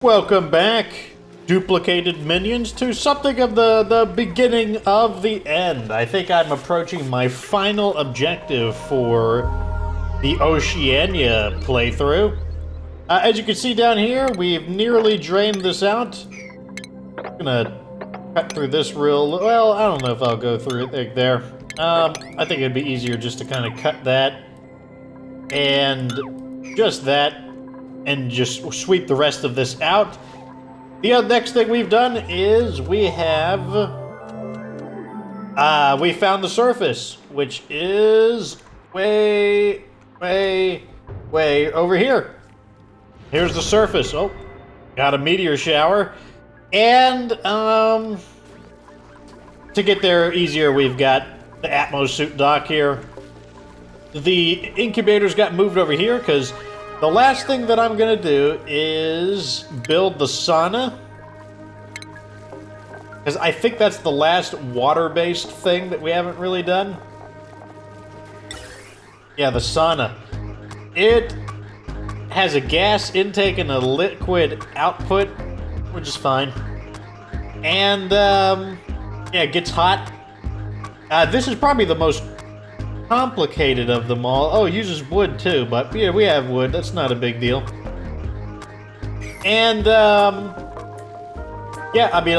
Welcome back, duplicated minions, to something of the beginning of the end. I think I'm approaching my final objective for the Oceania playthrough. As you can see down here, we've nearly drained this out. I'm gonna cut through this well, I don't know if I'll go through it there. I think it'd be easier just to kind of cut that and just that, and just sweep the rest of this out. The next thing we've done is we found the surface, which is way over here. Here's the surface. Oh, got a meteor shower. And, to get there easier, we've got the Atmos suit dock here. The incubators got moved over here because the last thing that I'm gonna do is build the sauna, because I think that's the last water-based thing that we haven't really done. Yeah, the sauna. It has a gas intake and a liquid output, which is fine. And, yeah, it gets hot. This is probably the most complicated of them all. Oh, it uses wood too, but yeah, we have wood. That's not a big deal. And, yeah, I mean,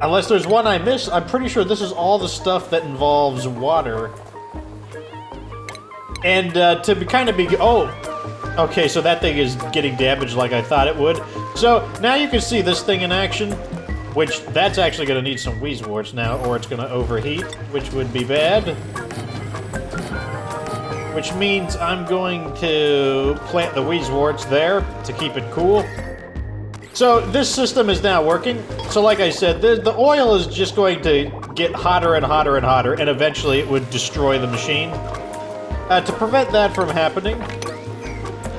unless there's one I missed, I'm pretty sure this is all the stuff that involves water. And, oh, okay, so that thing is getting damaged like I thought it would. So, now you can see this thing in action, which, that's actually gonna need some Wheezeworts now, or it's gonna overheat, which would be bad. Which means I'm going to plant the Wheezeworts there to keep it cool. So this system is now working. So like I said, the oil is just going to get hotter and hotter and hotter, and eventually it would destroy the machine. To prevent that from happening,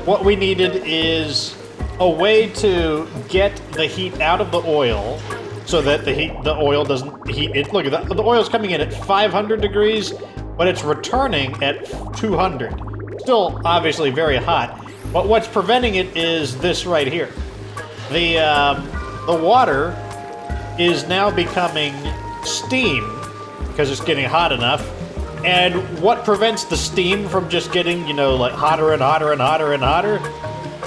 what we needed is a way to get the heat out of the oil so that the oil doesn't heat it. Look, the oil's coming in at 500 degrees, but it's returning at 200. Still, obviously, very hot. But what's preventing it is this right here. The water is now becoming steam because it's getting hot enough. And what prevents the steam from just getting, you know, like hotter and hotter and hotter and hotter?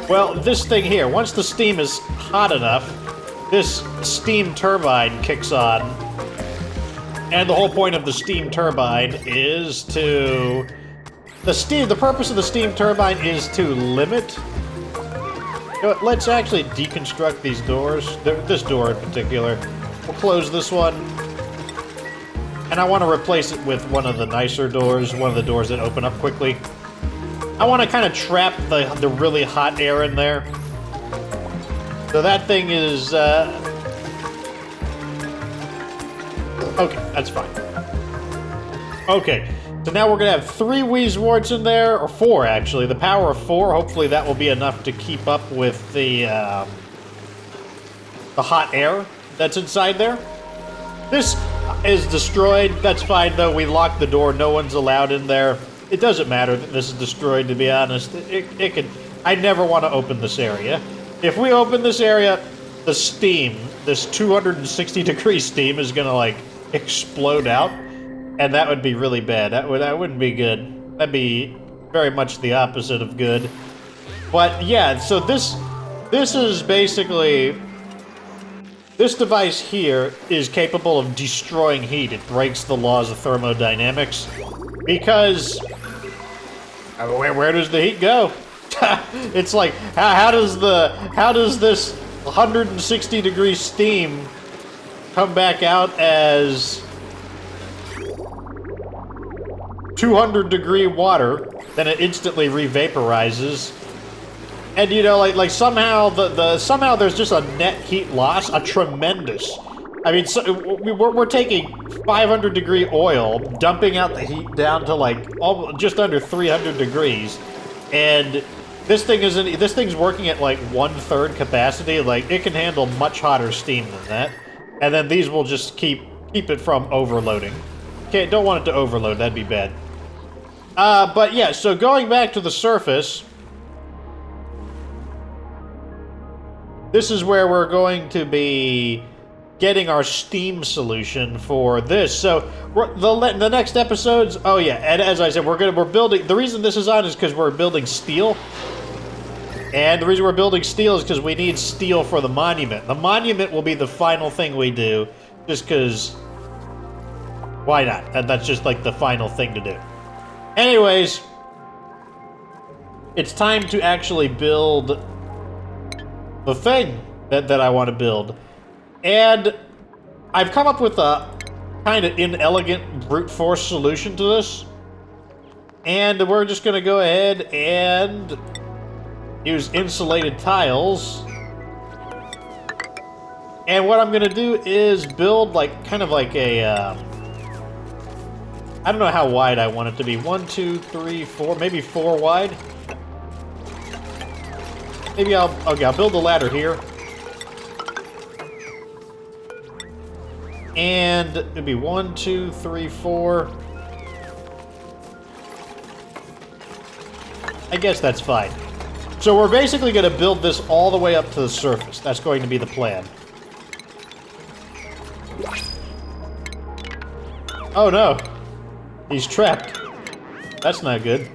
Well, this thing here. Once the steam is hot enough, this steam turbine kicks on. And the whole point of the steam turbine is to... The purpose of the steam turbine is to limit... You know what, let's actually deconstruct these doors. This door in particular. We'll close this one. And I want to replace it with one of the nicer doors, one of the doors that open up quickly. I want to kind of trap the really hot air in there. So that thing is... Okay, that's fine. Okay, so now we're gonna have 3 Wheezeworts in there, or 4 actually. The power of 4. Hopefully that will be enough to keep up with the hot air that's inside there. This is destroyed. That's fine though. We locked the door. No one's allowed in there. It doesn't matter that this is destroyed. To be honest, it could. I never want to open this area. If we open this area, the steam, this 260 degree steam, is gonna like explode out, and that would be really bad. That wouldn't be good. That'd be very much the opposite of good. But yeah, so this is basically, this device here is capable of destroying heat. It breaks the laws of thermodynamics because where does the heat go? It's like how does this 160 degree steam come back out as 200 degree water, then it instantly revaporizes. And you know, like somehow somehow there's just a net heat loss, a tremendous. I mean, so we're taking 500 degree oil, dumping out the heat down to like just under 300 degrees, and this thing's working at like 1/3 capacity. Like it can handle much hotter steam than that. And then these will just keep it from overloading. Okay, don't want it to overload, that'd be bad. But yeah, so going back to the surface, this is where we're going to be getting our steam solution for this. So the next episodes, oh yeah, and as I said, we're building. The reason this is on is because we're building steel, and the reason we're building steel is because we need steel for the monument. The monument will be the final thing we do, just because. Why not? And that's just like the final thing to do. Anyways, it's time to actually build the thing that I want to build. And I've come up with a kind of inelegant brute force solution to this. And we're just going to go ahead and use insulated tiles. And what I'm going to do is build like kind of like a... I don't know how wide I want it to be. 1, 2, 3, 4, maybe 4 wide. Maybe I'll build a ladder here. And it'd be 1, 2, 3, 4. I guess that's fine. So we're basically going to build this all the way up to the surface. That's going to be the plan. Oh no. He's trapped. That's not good.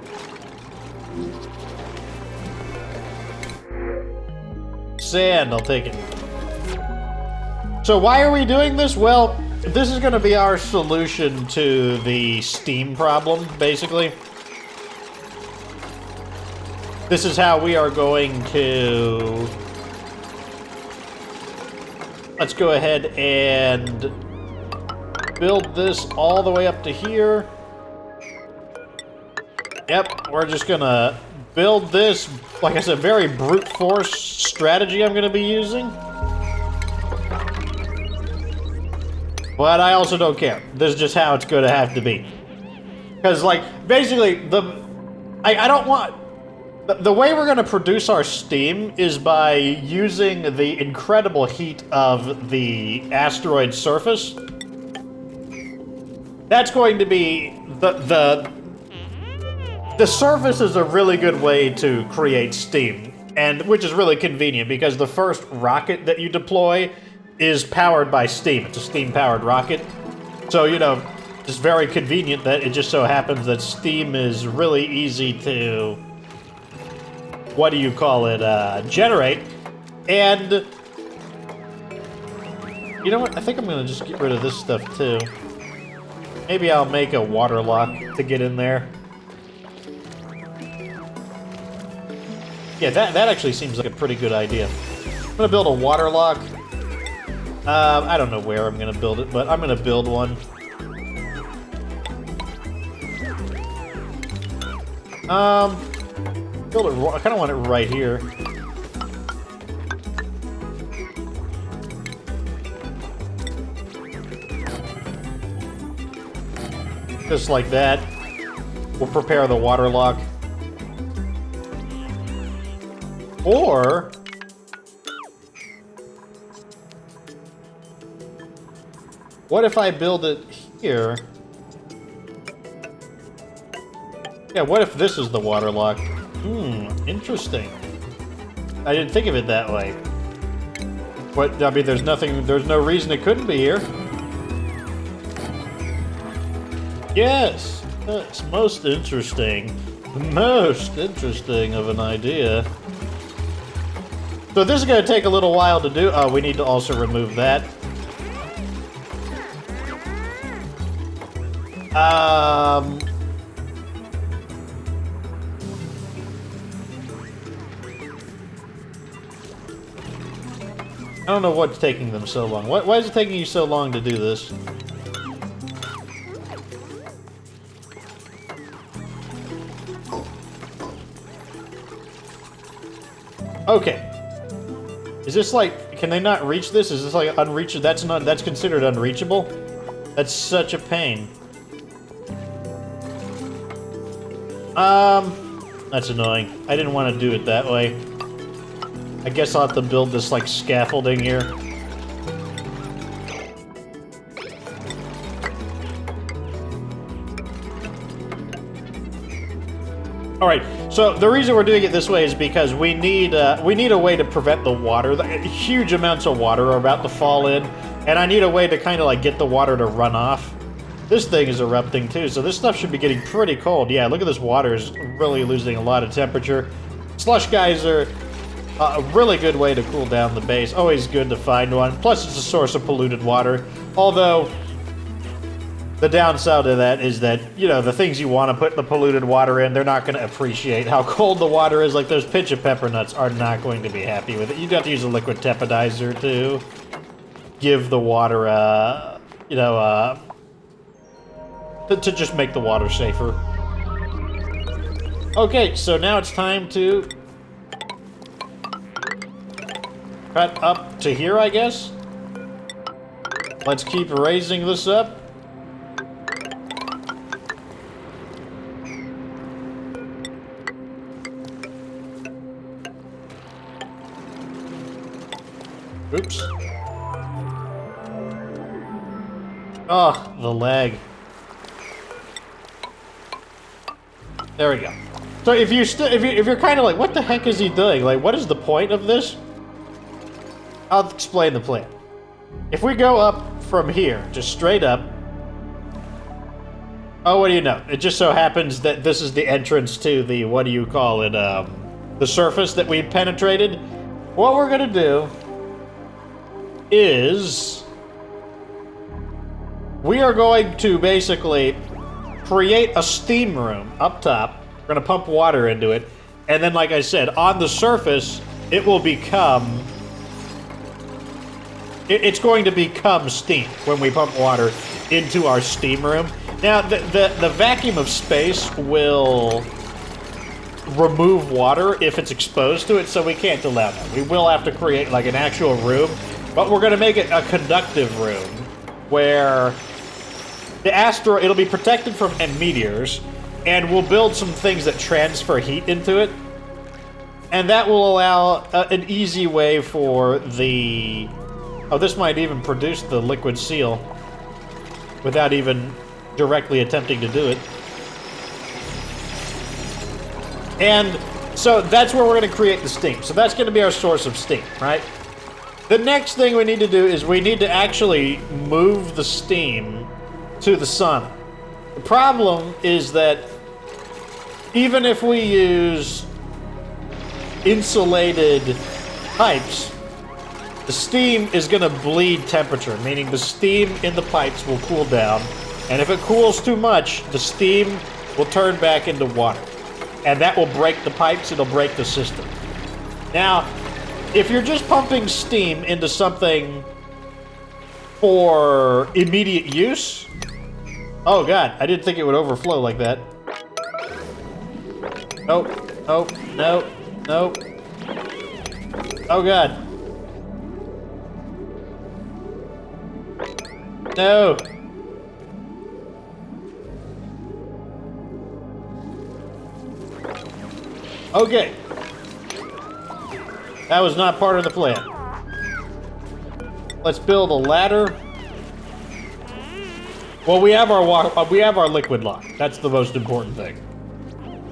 Sand, I'll take it. So why are we doing this? Well, this is going to be our solution to the steam problem, basically. This is how we are going to... Let's go ahead and build this all the way up to here. Yep, we're just gonna build this, like I said, very brute force strategy I'm gonna be using. But I also don't care. This is just how it's gonna have to be. Because, like, basically, I don't want... The way we're gonna produce our steam is by using the incredible heat of the asteroid surface. That's going to be... The surface is a really good way to create steam, and which is really convenient because the first rocket that you deploy is powered by steam. It's a steam-powered rocket. So, you know, it's very convenient that it just so happens that steam is really easy to, what do you call it, generate. And, you know what, I think I'm gonna just get rid of this stuff too. Maybe I'll make a water lock to get in there. Yeah, that actually seems like a pretty good idea. I'm gonna build a water lock. I don't know where I'm gonna build it, but I'm gonna build one. Build it. I kind of want it right here. Just like that. We'll prepare the water lock. Or... what if I build it here? Yeah, what if this is the water lock? Interesting. I didn't think of it that way. But, I mean, there's no reason it couldn't be here. Yes! That's most interesting. Most interesting of an idea. So this is going to take a little while to do. Oh, we need to also remove that. I don't know what's taking them so long. Why is it taking you so long to do this? Okay. Is this like, can they not reach this? Is this like unreachable? That's considered unreachable? That's such a pain. That's annoying. I didn't want to do it that way. I guess I'll have to build this like scaffolding here. Alright, So the reason we're doing it this way is because we need a way to prevent the water. Huge amounts of water are about to fall in, and I need a way to kind of like get the water to run off. This thing is erupting too, so this stuff should be getting pretty cold. Yeah, look at this water is really losing a lot of temperature. Slush geyser, a really good way to cool down the base. Always good to find one. Plus, it's a source of polluted water. Although, the downside of that is that, you know, the things you want to put the polluted water in, they're not going to appreciate how cold the water is. Like, those pinch of pepper nuts are not going to be happy with it. You'd have to use a liquid tepidizer to give the water, to just make the water safer. Okay, so now it's time to cut up to here, I guess. Let's keep raising this up. Oops. Oh, the lag. There we go. So if you're kind of like, what the heck is he doing? Like, what is the point of this? I'll explain the plan. If we go up from here, just straight up. Oh, what do you know? It just so happens that this is the entrance to the, what do you call it, the surface that we penetrated. What we're gonna do is we are going to basically create a steam room up top. We're going to pump water into it. And then, like I said, on the surface, it will become... It's going to become steam when we pump water into our steam room. Now, the vacuum of space will remove water if it's exposed to it, so we can't allow that. We will have to create, like, an actual room. But we're going to make it a conductive room where the asteroid, it'll be protected from meteors, and we'll build some things that transfer heat into it. And that will allow an easy way for the... Oh, this might even produce the liquid seal without even directly attempting to do it. And so that's where we're going to create the steam. So that's going to be our source of steam, right? The next thing we need to do is we need to actually move the steam to the sun. The problem is that even if we use insulated pipes, the steam is going to bleed temperature, meaning the steam in the pipes will cool down, and if it cools too much, the steam will turn back into water. And that will break the pipes, it'll break the system. Now, if you're just pumping steam into something for immediate use... Oh god, I didn't think it would overflow like that. Nope, nope, nope, nope. Oh god. No! Okay. That was not part of the plan. Let's build a ladder. Well, we have our liquid lock. That's the most important thing.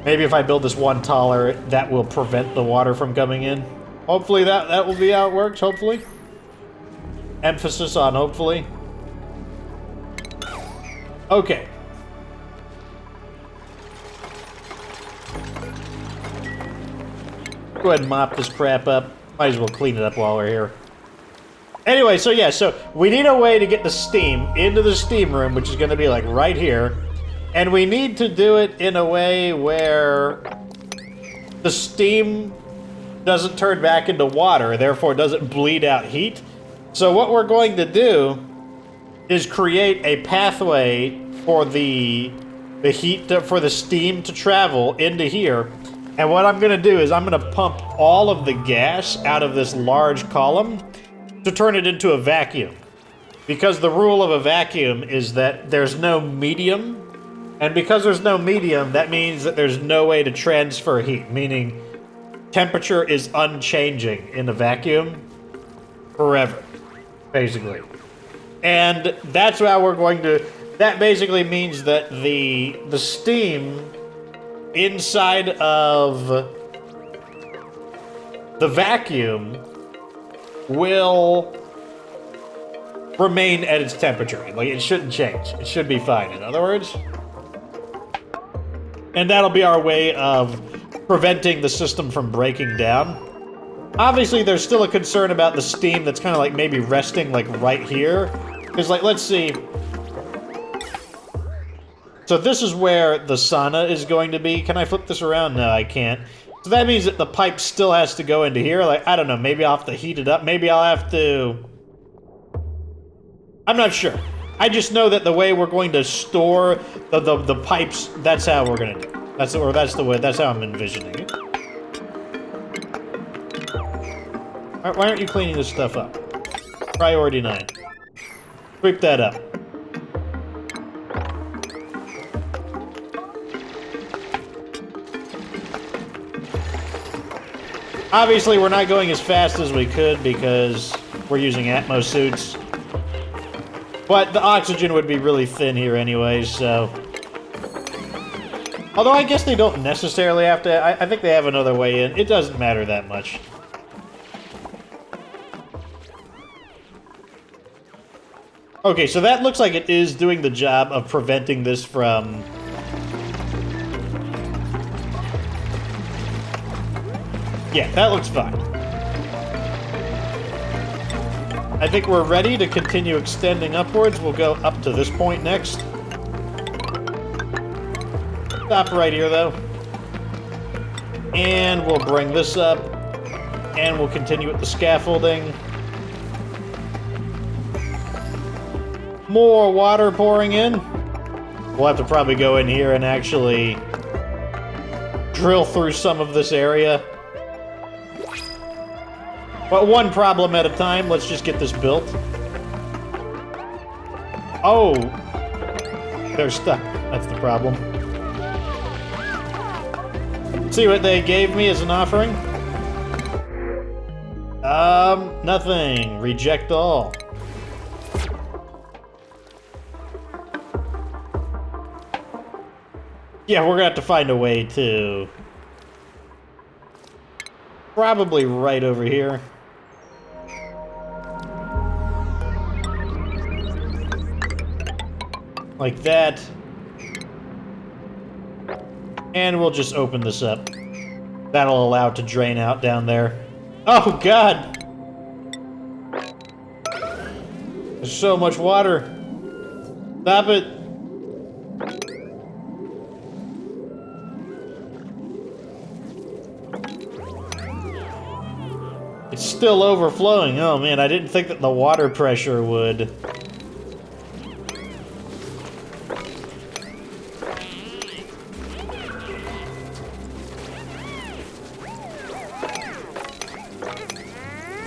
Maybe if I build this one taller, that will prevent the water from coming in. Hopefully that will be how it works, hopefully. Emphasis on hopefully. Okay. Go ahead and mop this crap up. Might as well clean it up while we're here. Anyway, so yeah, so we need a way to get the steam into the steam room, which is going to be like right here. And we need to do it in a way where the steam doesn't turn back into water, therefore doesn't bleed out heat. So what we're going to do is create a pathway for the heat, for the steam to travel into here. And what I'm going to do is I'm going to pump all of the gas out of this large column to turn it into a vacuum. Because the rule of a vacuum is that there's no medium. And because there's no medium, that means that there's no way to transfer heat. Meaning, temperature is unchanging in a vacuum forever, basically. And that's how we're going to... That basically means that the steam inside of the vacuum will remain at its temperature. Like, it shouldn't change. It should be fine, in other words. And that'll be our way of preventing the system from breaking down. Obviously, there's still a concern about the steam that's kind of like maybe resting like right here. Because like, let's see. So this is where the sauna is going to be. Can I flip this around? No, I can't. So that means that the pipe still has to go into here. Like, I don't know, maybe I'll have to heat it up. Maybe I'll have to... I'm not sure. I just know that the way we're going to store the pipes, that's how we're going to do it. That's how I'm envisioning it. Why aren't you cleaning this stuff up? Priority 9. Sweep that up. Obviously, we're not going as fast as we could because we're using Atmos suits. But the oxygen would be really thin here anyways, so... Although I guess they don't necessarily have to... I think they have another way in. It doesn't matter that much. Okay, so that looks like it is doing the job of preventing this from... Yeah, that looks fine. I think we're ready to continue extending upwards. We'll go up to this point next. Stop right here, though. And we'll bring this up. And we'll continue with the scaffolding. More water pouring in. We'll have to probably go in here and actually drill through some of this area. But one problem at a time. Let's just get this built. Oh! They're stuck. That's the problem. See what they gave me as an offering? Nothing. Reject all. Yeah, we're gonna have to find a way to... Probably right over here. Like that. And we'll just open this up. That'll allow it to drain out down there. Oh, God! There's so much water. Stop it. It's still overflowing. Oh, man, I didn't think that the water pressure would...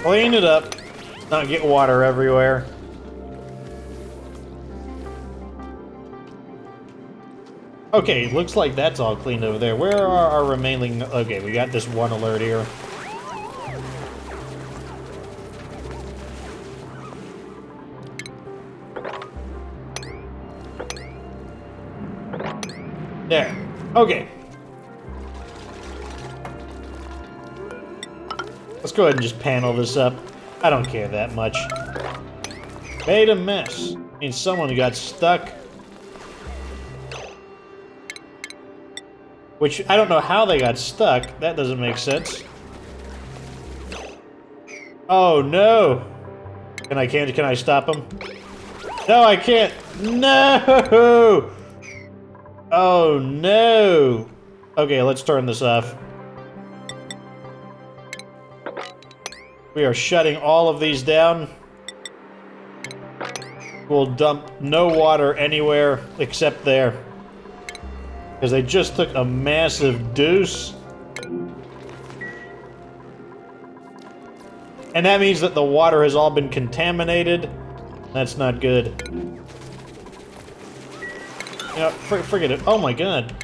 Clean it up, not get water everywhere. Okay, looks like that's all cleaned over there. Where are our remaining... Okay, we got this one alert here. There. Okay. Let's go ahead and just panel this up. I don't care that much. Made a mess. Means someone got stuck. Which, I don't know how they got stuck. That doesn't make sense. Oh, no. Can I stop him? No, I can't. No! Oh, no. Okay, let's turn this off. We are shutting all of these down. We'll dump no water anywhere except there. Because they just took a massive deuce. And that means that the water has all been contaminated. That's not good. You know, forget it. Oh my god.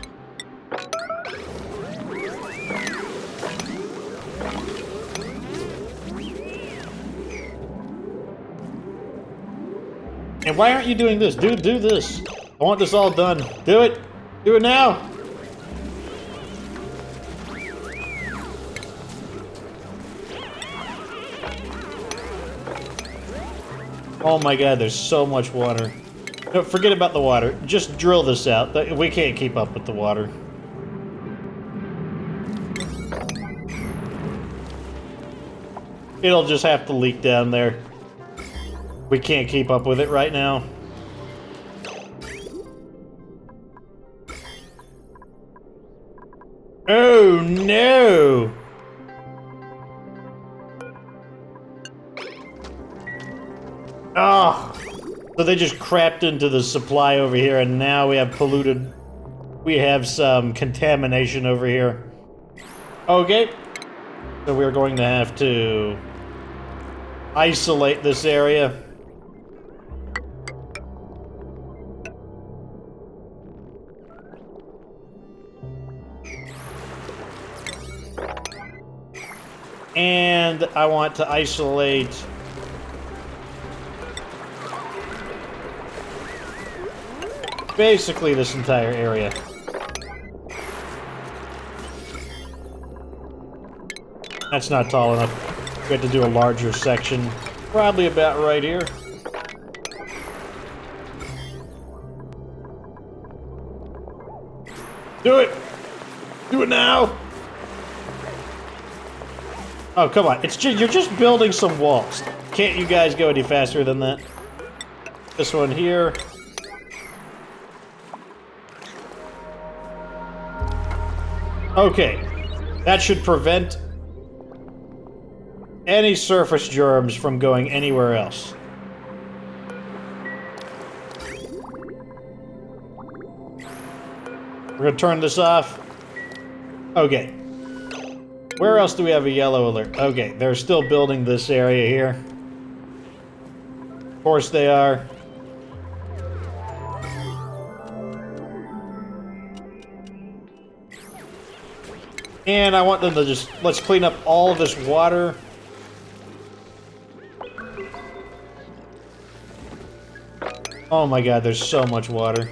And why aren't you doing this? Dude, do this. I want this all done. Do it. Do it now. Oh my god, there's so much water. No, forget about the water. Just drill this out. We can't keep up with the water. It'll just have to leak down there. We can't keep up with it right now. Oh no! Oh! So they just crapped into the supply over here, and now we have polluted... We have some contamination over here. Okay. So we're going to have to... isolate this area. And I want to isolate... basically this entire area. That's not tall enough. We have to do a larger section. Probably about right here. Do it! Do it now! Oh, come on. It's just, you're just building some walls. Can't you guys go any faster than that? This one here. Okay. That should prevent any surface germs from going anywhere else. We're gonna turn this off. Okay. Where else do we have a yellow alert? Okay, they're still building this area here. Of course they are. And I want them to just... let's clean up all of this water. Oh my god, there's so much water.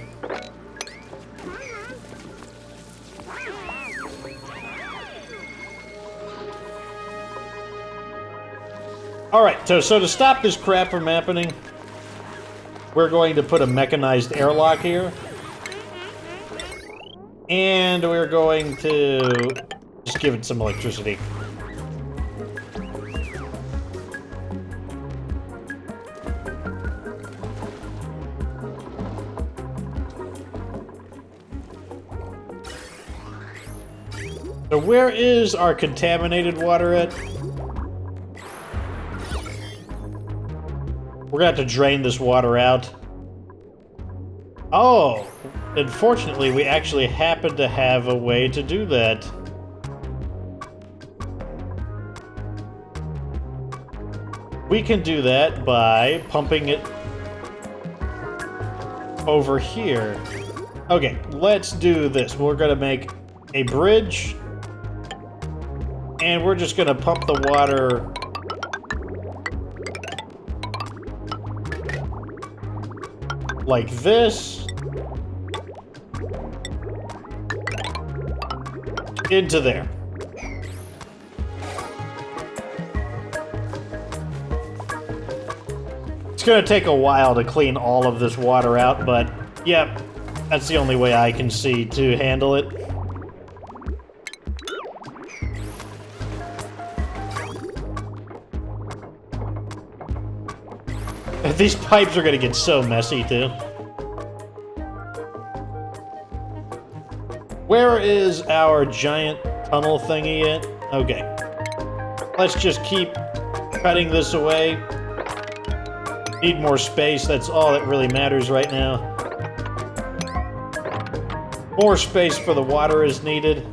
Alright, so to stop this crap from happening, we're going to put a mechanized airlock here. And we're going to just give it some electricity. So where is our contaminated water at? We're gonna have to drain this water out. Oh, unfortunately, we actually happen to have a way to do that. We can do that by pumping it over here. Okay, let's do this. We're gonna make a bridge. And we're just gonna pump the water like this into there. It's gonna take a while to clean all of this water out, but yeah, that's the only way I can see to handle it. These pipes are gonna get so messy, too. Where is our giant tunnel thingy at? Okay. Let's just keep cutting this away. Need more space, that's all that really matters right now. More space for the water is needed.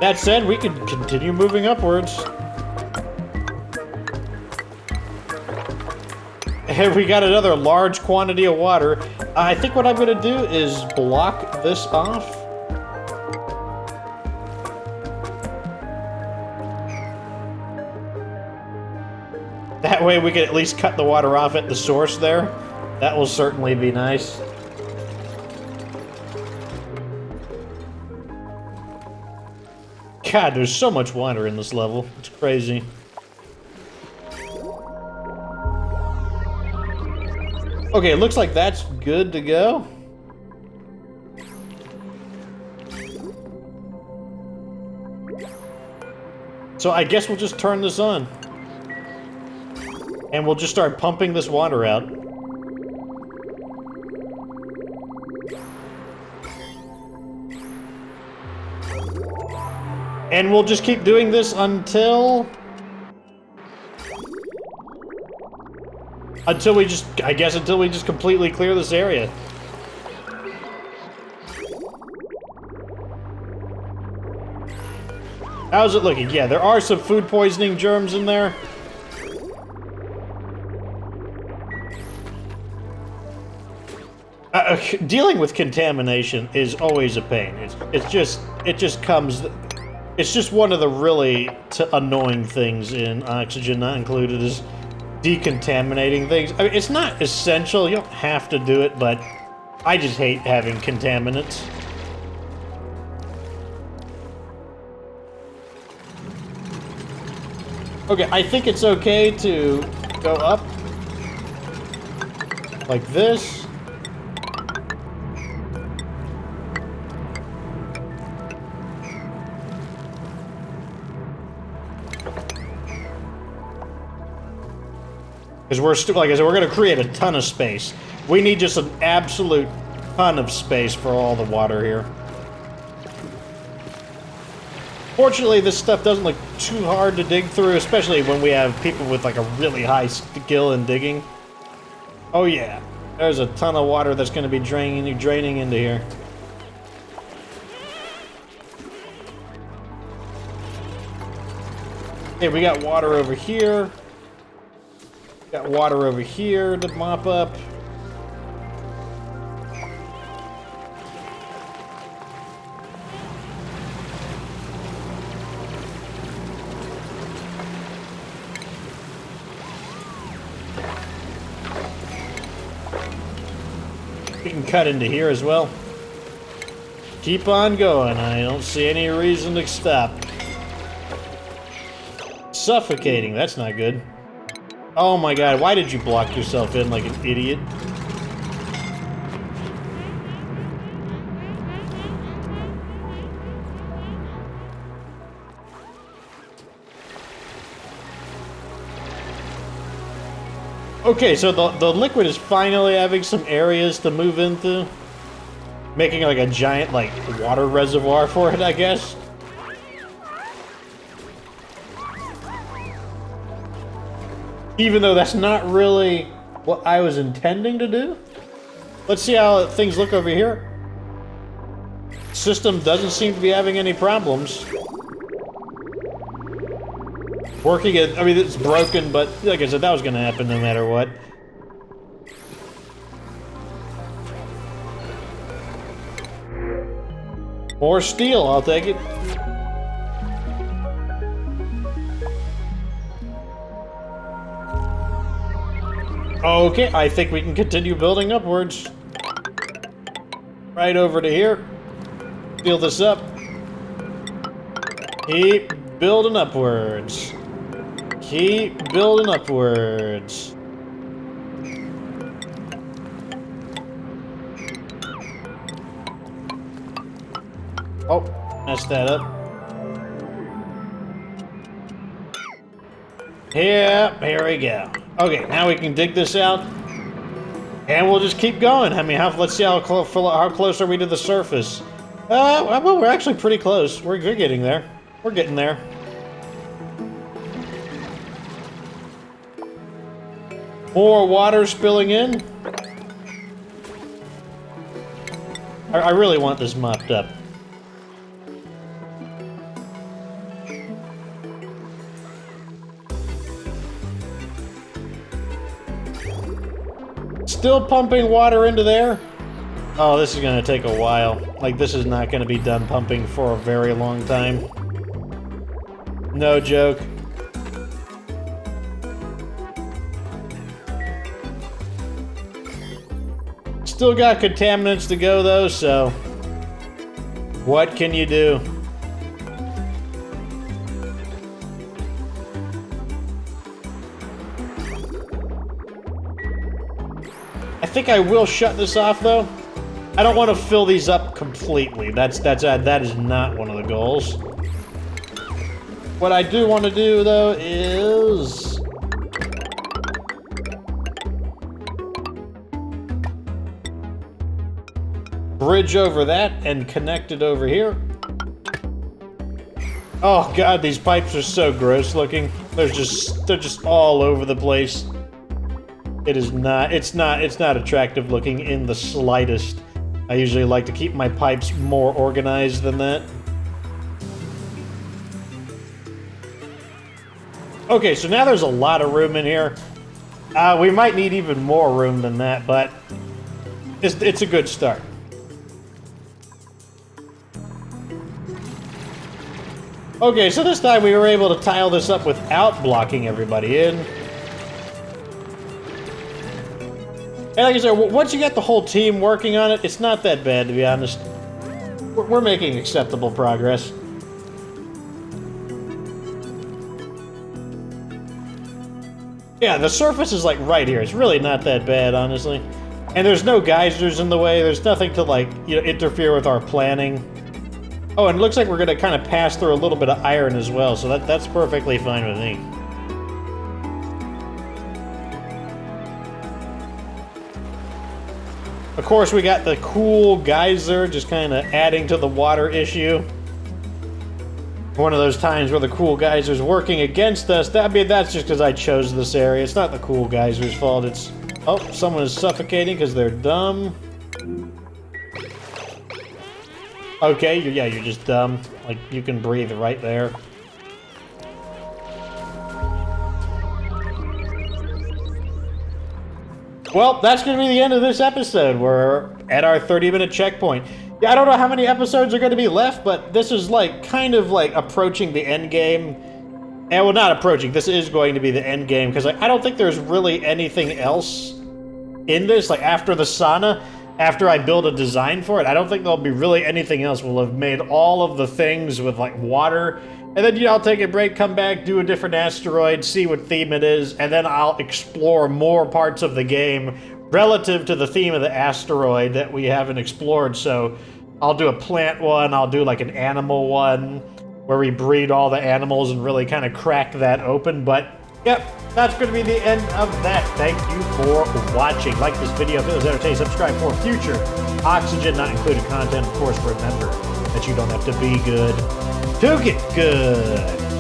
That said, we can continue moving upwards. And we got another large quantity of water. I think what I'm gonna do is block this off. That way we can at least cut the water off at the source there. That will certainly be nice. God, there's so much water in this level. It's crazy. Okay, it looks like that's good to go. So I guess we'll just turn this on. And we'll just start pumping this water out. And we'll just keep doing this until we just, I guess until we just completely clear this area. How's it looking? Yeah, there are some food poisoning germs in there. Dealing with contamination is always a pain. It just comes. It's just one of the really annoying things in Oxygen Not Included is decontaminating things. I mean, it's not essential. You don't have to do it, but I just hate having contaminants. Okay, I think it's okay to go up like this. Because we're like I said, we're going to create a ton of space. We need just an absolute ton of space for all the water here. Fortunately, this stuff doesn't look too hard to dig through, especially when we have people with like a really high skill in digging. Oh yeah, there's a ton of water that's going to be draining into here. Okay, we got water over here. Got water over here to mop up. We can cut into here as well. Keep on going. I don't see any reason to stop. Suffocating. That's not good. Oh my god, why did you block yourself in like an idiot? Okay, so the liquid is finally having some areas to move into. Making like a giant like water reservoir for it, I guess. Even though that's not really what I was intending to do. Let's see how things look over here. System doesn't seem to be having any problems. Working it, I mean, it's broken, but like I said, that was going to happen no matter what. More steel, I'll take it. Okay, I think we can continue building upwards. Right over to here. Fill this up. Keep building upwards. Keep building upwards. Oh, messed that up. Yep, here we go. Okay, now we can dig this out, and we'll just keep going. I mean, let's see how close are we to the surface. Well, we're actually pretty close. We're getting there. We're getting there. More water spilling in. I really want this mopped up. Still pumping water into there? Oh, this is going to take a while. Like, this is not going to be done pumping for a very long time. No joke. Still got contaminants to go, though, so... what can you do? I think I will shut this off, though. I don't want to fill these up completely. That is not one of the goals. What I do want to do, though, is... bridge over that and connect it over here. Oh god, these pipes are so gross looking. They're just all over the place. It's not attractive looking in the slightest. I usually like to keep my pipes more organized than that. Okay, so now there's a lot of room in here. We might need even more room than that, but it's a good start. Okay, so this time we were able to tile this up without blocking everybody in. And like I said, once you get the whole team working on it, it's not that bad, to be honest. We're making acceptable progress. Yeah, the surface is like right here. It's really not that bad, honestly. And there's no geysers in the way. There's nothing to, like, you know, interfere with our planning. Oh, and it looks like we're gonna kind of pass through a little bit of iron as well, so that's perfectly fine with me. Of course, we got the cool geyser, just kind of adding to the water issue. One of those times where the cool geyser's working against us. That's just because I chose this area. It's not the cool geyser's fault. It's... oh, someone is suffocating because they're dumb. Okay, yeah, you're just dumb. Like, you can breathe right there. Well, that's going to be the end of this episode. We're at our 30-minute checkpoint. Yeah, I don't know how many episodes are going to be left, but this is, like, kind of, like, approaching the end game. And, well, not approaching. This is going to be the end game, because I don't think there's really anything else in this. Like, after the sauna... after I build a design for it, I don't think there'll be really anything else. We'll have made all of the things with, like, water. And then, you know, I'll take a break, come back, do a different asteroid, see what theme it is, and then I'll explore more parts of the game relative to the theme of the asteroid that we haven't explored. So I'll do a plant one, I'll do, like, an animal one, where we breed all the animals and really kind of crack that open. But, yep. That's going to be the end of that. Thank you for watching. Like this video if it was entertaining. Subscribe for future Oxygen Not Included content. Of course, remember that you don't have to be good to get good.